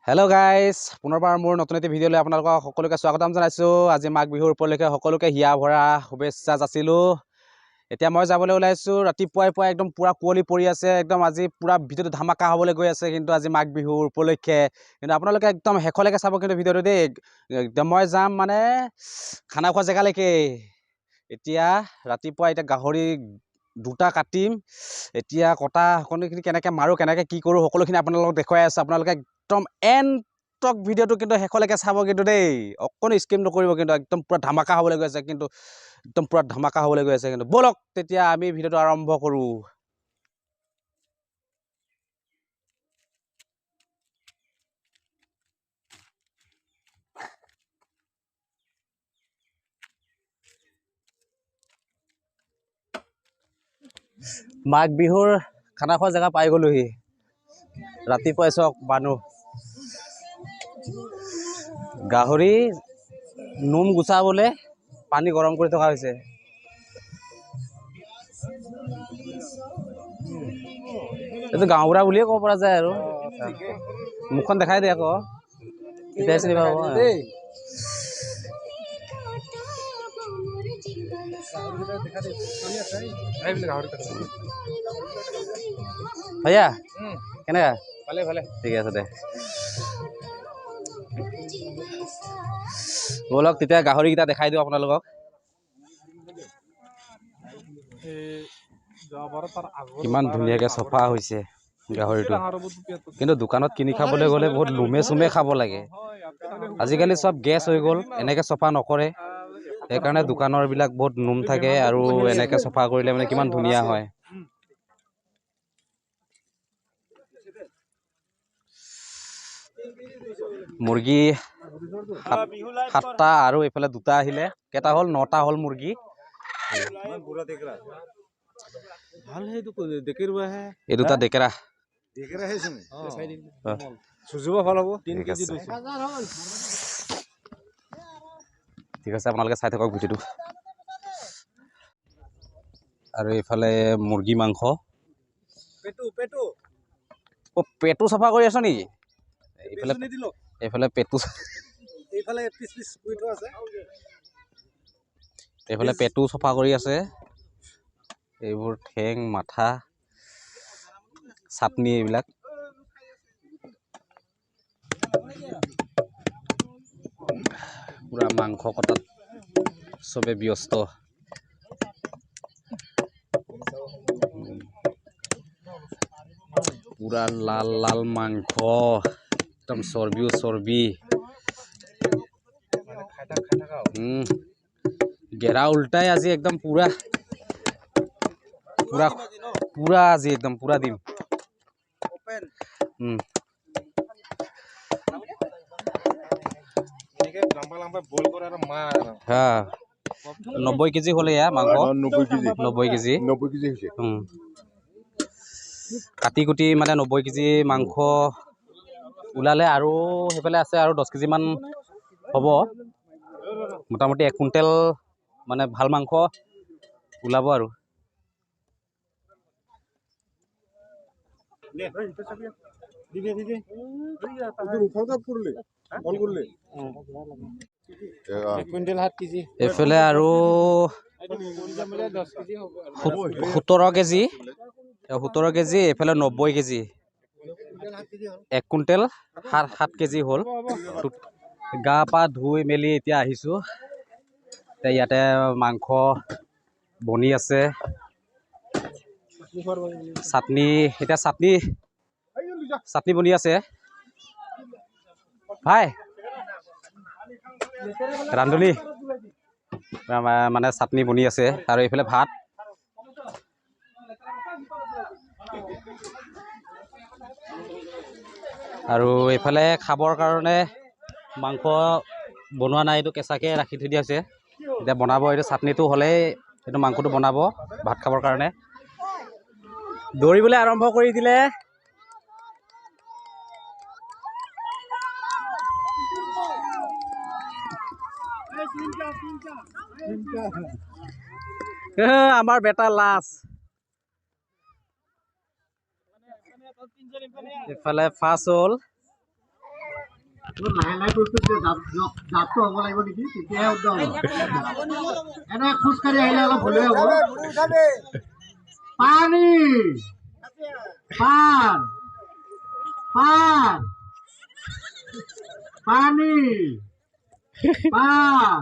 Hello' guys, পুনৰবাৰ মোৰ নতুন এটি ভিডিঅ'লৈ আপোনালোকক সকলোকে স্বাগতম জনাইছোঁ। আজি মাঘ বিহুৰ উপলক্ষে সকলোকে হিয়া ভৰা শুভেচ্ছা যাচিলোঁ। এতিয়া মই যাবলৈ ওলাইছোঁ। ৰাতিপুৱাই একদম পূৰা কুঁৱলী পৰি আছে। একদম আজি পূৰা ভিডিঅ'টো ধামাকা হ'বলৈ গৈ আছে। কিন্তু আজি মাঘ বিহুৰ উপলক্ষে কিন্তু আপোনালোকে একদম শেষলৈকে চাব কিন্তু ভিডিঅ'টো দেই। একদম মই যাম মানে খানা খোৱা জেগালৈকে। এতিয়া ৰাতিপুৱা গাহৰি দুটা কাটিম। এতিয়া কটা সকলোখিনি কেনেকৈ মাৰোঁ, কেনেকৈ কি কৰোঁ সকলোখিনি আপোনালোকক দেখুৱাই আছোঁ। আপোনালোকে একদম এণ্ড ভিডিঅ'টো কিন্তু শেষলৈকে চাব কিন্তু দেই। অকণো স্কিপ নকৰিব কিন্তু। একদম পূৰা ধামাকা হ'বলৈ গৈ আছে কিন্তু। একদম পূৰা ধামাকা হ'বলৈ গৈ আছে কিন্তু। ব'লক তেতিয়া আমি ভিডিঅ'টো আৰম্ভ কৰোঁ। মাঘ বিহুৰ খানা খোৱা জেগা পাই গ'লোহি। ৰাতিপুৱাই চাওক মানুহ। গাহৰি নোম গুচাবলৈ পানী গৰম কৰি থকা হৈছে। এইটো গাঁওবুঢ়া বুলিয়ে ক'ব পৰা যায় আৰু। মুখখন দেখাই দে আকৌ, তেতিয়াই চিনি পাব। ভাইয়া কেনেকা? ভালে ভালে, ঠিকে আছে দে। ব'লক তেতিয়া গাহৰিকেইটা দেখাই দিওঁ আপোনালোকক। কিমান ধুনীয়াকৈ চফা হৈছে গাহৰিটো। কিন্তু দোকানত কিনি খাবলৈ গ'লে বহুত লোমে চুমে খাব লাগে। আজিকালি চব গেছ হৈ গ'ল, এনেকৈ চফা নকৰে। সেইকাৰণে দোকানৰ বিলাক বহুত নোম থাকে আৰু এনেকৈ চফা কৰিলে মানে কিমান ধুনীয়া হয়। মুৰ্গী সাতটা আৰু এইফালে দুটা আহিলে। কেইটা হ'ল? 9টা হ'ল মুৰ্গী। এই দুটা ডেকেৰা। ঠিক আছে, আপোনালোকে চাই থাকক ভিডিঅ'টো। আৰু এইফালে মুৰ্গী মাংস। পেটু চাফা কৰি আছ নেকি? এইফালে পেটু, এইফালে পেটু চাফা কৰি আছে। এইবোৰ ঠেং মাথা চাটনি এইবিলাক। পুৰা মাংস কটাত চবে ব্যস্ত। পুৰা লাল লাল মাংস, একদম চৰ্বিও চৰ্বি। গেৰা উল্টাই আজি একদম পুৰা পুৰা পুৰা আজি একদম পুৰা দিম। হা 90 কেজি হ'লে এয়া মাংস। 90 কেজি হৈছে। কাটি কুটি মানে 90 কেজি মাংস ওলালে আৰু সেইফালে আছে আৰু 10 কেজি মান হ'ব। মোটামুটি 1 কুইণ্টেল মানে ভাল মাংস ওলাব আৰু। এইফালে আৰু 17 কেজি, 17 কেজি। এইফালে 90 কেজি। 1 কুইণ্টেল 7 কেজি হ'ল। গা পা ধুই মেলি এতিয়া আহিছোঁ। ইয়াতে মাংস বনি আছে। চাটনি, এতিয়া চাটনি বনি আছে। ভাই ৰান্ধনী মানে চাটনি বনি আছে আৰু এইফালে ভাত। আৰু এইফালে খাবৰ কাৰণে মাংস বনোৱা নাই, এইটো কেঁচাকৈ ৰাখি থৈ দিয়া হৈছে। এতিয়া বনাব, এইটো চাটনিটো হ'লেই এইটো মাংসটো বনাব ভাত খাবৰ কাৰণে। দৌৰিবলৈ আৰম্ভ কৰি দিলে। আমাৰ বেটা লাষ্ট। এইফালে ফাৰ্ষ্ট হ'ল লাহে লাহে কৈছোঁ জাপটো হ'ব লাগিব নেকি তেতিয়াহে উদ্যম হ'ব এনে খোজকাঢ়ি আহিলে অলপ ভুলেই হ'ব পানী পান পান পানী পান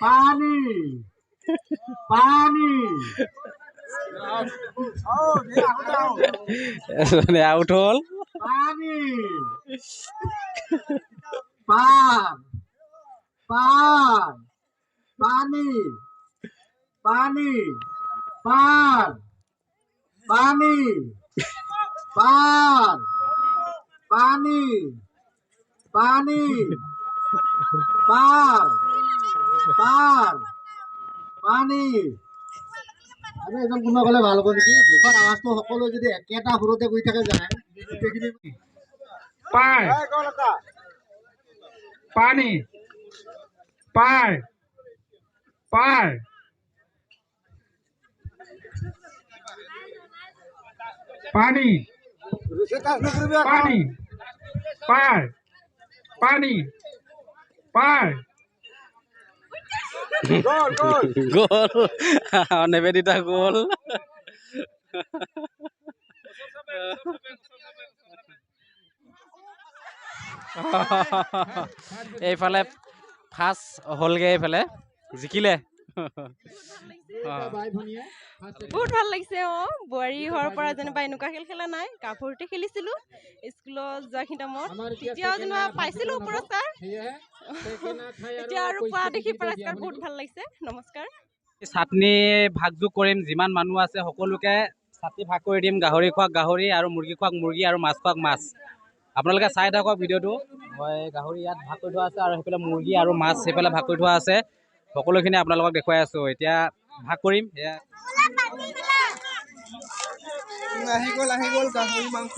পানী পানী আউট হ'ল পানী পান পান পানী পানী পান পানী পান পানী পানী পান পান পানী আৰু এজন কোনোবা ক'লে ভাল হ'ব নেকি মুখৰ আৱাজটো সকলোৱে যদি একেটা সুৰতে কৈ থাকে যায় পায় পানী পায় পায় পানী পানী পায় পানী পায় গ'ল নিবেদিতা গ'ল এইফালে ফাৰ্ষ্ট হ'লগৈ এইফালে জিকিলে বহুত ভাল লাগিছে বোৱাৰী হোৱাৰ পৰা যেনিবা এনেকুৱা খেল খেলা নাই গাভৰুতে খেলিছিলোঁ স্কুলত যোৱাখিনি টাইমত তেতিয়াও যেনিবা পাইছিলোঁ পুৰস্কাৰ এতিয়া আৰু পোৱা দেখি পুৰস্কাৰ বহুত ভাল লাগিছে নমস্কাৰ চাটনি ভাগযোগ কৰিম যিমান মানুহ আছে সকলোকে চাটনি ভাগ কৰি দিম গাহৰি খোৱাক গাহৰি আৰু মুৰ্গী খোৱাক মুৰ্গী আৰু মাছ খোৱাক মাছ আপোনালোকে চাই থাকক ভিডিঅ'টো মই গাহৰি ইয়াত ভাগ কৰি থোৱা আছে আৰু সেইফালে মুৰ্গী আৰু মাছ সেইফালে ভাগ কৰি থোৱা আছে সকলোখিনি আপোনালোকক দেখুৱাই আছোঁ এতিয়া ভাগ কৰিম আহি গ'ল গাহৰি মাংস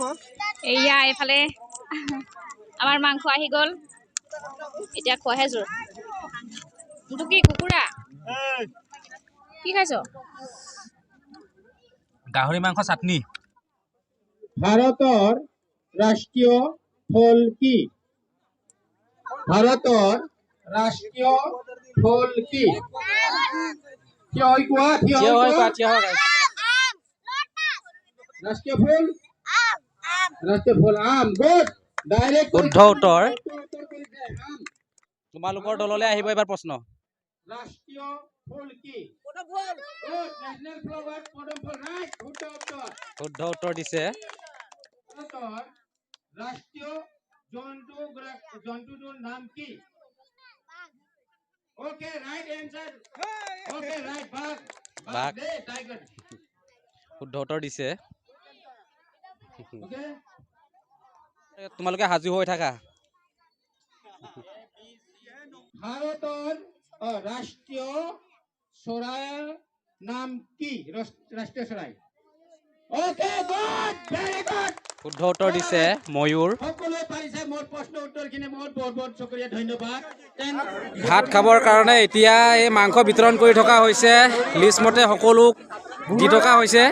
এয়া এইফালে আমাৰ মাংস আহি গ'ল এতিয়া খোৱাহে জোৰ কিন্তু কি কুকুৰা কি খাইছ গাহৰি মাংস চাটনি ভাৰতৰ ৰাষ্ট্ৰীয় ফল কি ভাৰতৰ ৰাষ্ট্ৰীয় ফল কি থিয় হৈ কোৱা থিয় হৈ কোৱা ৰাষ্ট্ৰীয় ফল আম গুড ডাইৰেক্ট শুদ্ধ উত্তৰ তোমালোকৰ দললৈ আহিব এবাৰ প্ৰশ্ন ৰাষ্ট্ৰীয় ফল কি পদম ফুল গুড নেশনেল ফ্লাৱাৰ পদম ফুল ৰাইট শুদ্ধ উত্তৰ দিছে ভাৰতৰ ৰাষ্ট্ৰীয় জন্তুটোৰ নাম কি okay right answer okay right বাঘ বাঘ দে টাইগাৰ শুদ্ধ উত্তৰ দিছে ওকে তোমালোকে সাজু হৈ থাকা ভাৰতৰ ৰাষ্ট্ৰীয় চৰাইৰ নাম কি ৰাষ্ট্ৰীয় চৰাই ওকে গুড ভেৰি গুড শুদ্ধ উত্তৰ দিছে ময়ূৰ সকলোৱে পাৰিছে মোৰ প্ৰশ্ন উত্তৰখিনি মোৰ বহুত বহুত শুক্ৰিয়া ধন্যবাদ ভাত খাবৰ কাৰণে এতিয়া এই মাংস বিতৰণ কৰি থকা হৈছে লিষ্ট মতে সকলো দি থকা হৈছে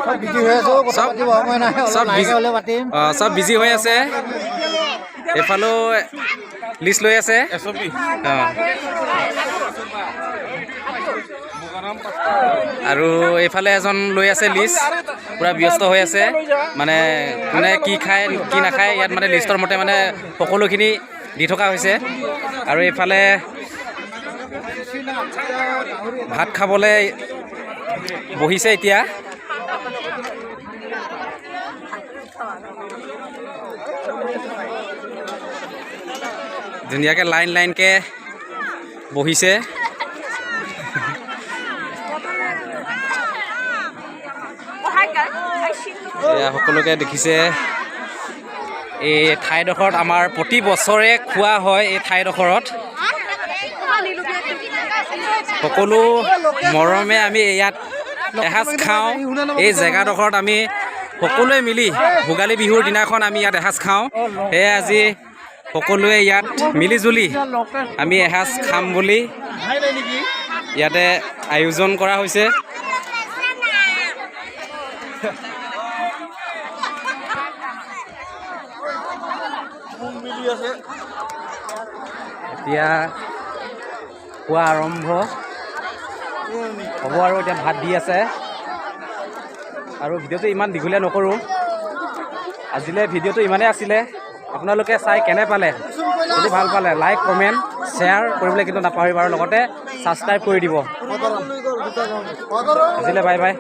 চব বিজি হৈ আছে এইফালেও লিষ্ট লৈ আছে আৰু এইফালে এজন লৈ আছে লিষ্ট পুৰা ব্যস্ত হৈ আছে মানে কোনে কি খায় কি নাখায় ইয়াত মানে লিষ্টৰ মতে মানে সকলোখিনি দি থকা হৈছে আৰু এইফালে ভাত খাবলৈ বহিছে এতিয়া ধুনীয়াকৈ লাইনকৈ বহিছে এয়া সকলোকে দেখিছে এই ঠাইডোখৰত আমাৰ প্ৰতি বছৰে খোৱা হয় এই ঠাইডোখৰত সকলো মৰমে আমি ইয়াত এসাঁজ খাওঁ এই জেগাডোখৰত আমি সকলোৱে মিলি ভোগালী বিহুৰ দিনাখন আমি ইয়াত এসাঁজ খাওঁ সেয়ে আজি সকলোৱে ইয়াত মিলিজুলি আমি এসাঁজ খাম বুলি ইয়াতে আয়োজন কৰা হৈছে এতিয়া খোৱা আৰম্ভ হ'ব আৰু এতিয়া ভাত দি আছে আৰু ভিডিঅ'টো ইমান দীঘলীয়া নকৰোঁ আজিলৈ ভিডিঅ'টো ইমানেই আছিলে আপোনালোকে চাই কেনে পালে যদি ভাল পালে লাইক কমেণ্ট শ্বেয়াৰ কৰিবলৈ কিন্তু নাপাহৰিব আৰু লগতে ছাবস্ক্ৰাইব কৰি দিব আজিলৈ বাই বাই